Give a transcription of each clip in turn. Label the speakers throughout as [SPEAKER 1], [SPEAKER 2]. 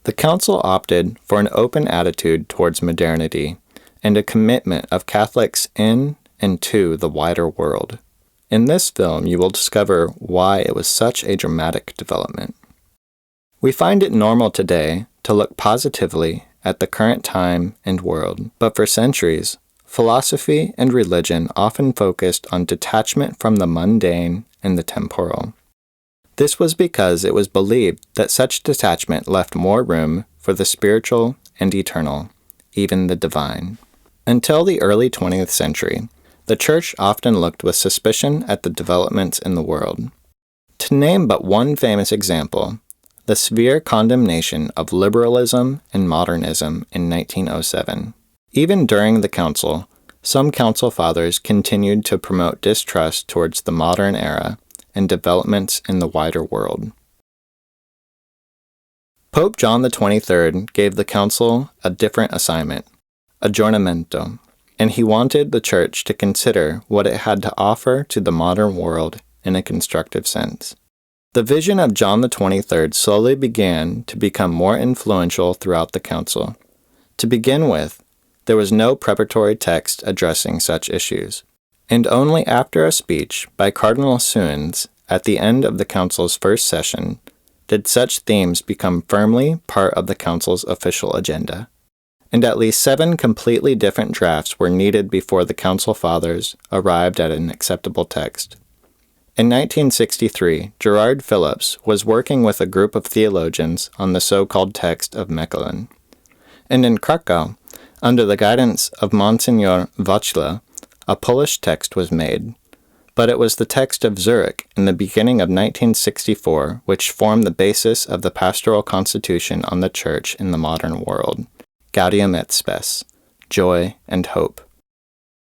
[SPEAKER 1] The council opted for an open attitude towards modernity and a commitment of Catholics in and to the wider world. In this film, you will discover why it was such a dramatic development. We find it normal today to look positively at the current time and world, but for centuries, philosophy and religion often focused on detachment from the mundane and the temporal. This was because it was believed that such detachment left more room for the spiritual and eternal, even the divine. Until the early 20th century, the Church often looked with suspicion at the developments in the world. To name but one famous example, the severe condemnation of liberalism and modernism in 1907. Even during the council, some council fathers continued to promote distrust towards the modern era and developments in the wider world. Pope John XXIII gave the council a different assignment, aggiornamento, and he wanted the Church to consider what it had to offer to the modern world in a constructive sense. The vision of John XXIII slowly began to become more influential throughout the council. To begin with, there was no preparatory text addressing such issues, and only after a speech by Cardinal Suenz at the end of the council's first session did such themes become firmly part of the council's official agenda. And at least 7 completely different drafts were needed before the council fathers arrived at an acceptable text. In 1963, Gerard Phillips was working with a group of theologians on the so-called text of Mechelen. And in Krakow, under the guidance of Monsignor Wachla, a Polish text was made. But it was the text of Zurich in the beginning of 1964 which formed the basis of the pastoral constitution on the Church in the modern world, Gaudium et Spes, joy and hope.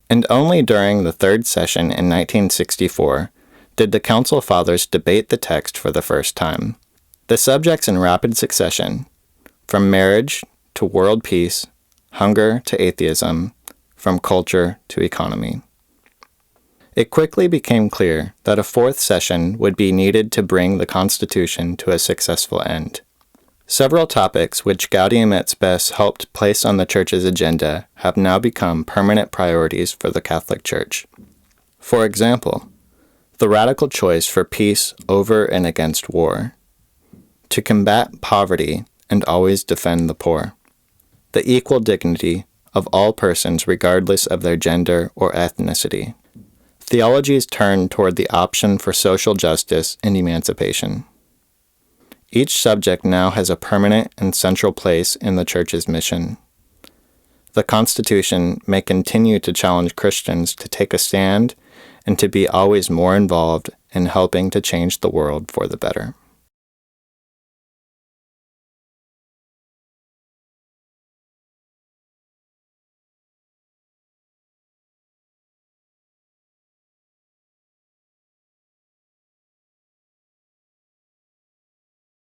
[SPEAKER 1] And only during the third session in 1964 did the Council Fathers debate the text for the first time. The subjects in rapid succession, from marriage to world peace, hunger to atheism, from culture to economy. It quickly became clear that a fourth session would be needed to bring the Constitution to a successful end. Several topics which Gaudium et Spes helped place on the Church's agenda have now become permanent priorities for the Catholic Church. For example, the radical choice for peace over and against war, to combat poverty and always defend the poor, the equal dignity of all persons regardless of their gender or ethnicity. Theologies turn toward the option for social justice and emancipation. Each subject now has a permanent and central place in the Church's mission. The Constitution may continue to challenge Christians to take a stand and to be always more involved in helping to change the world for the better.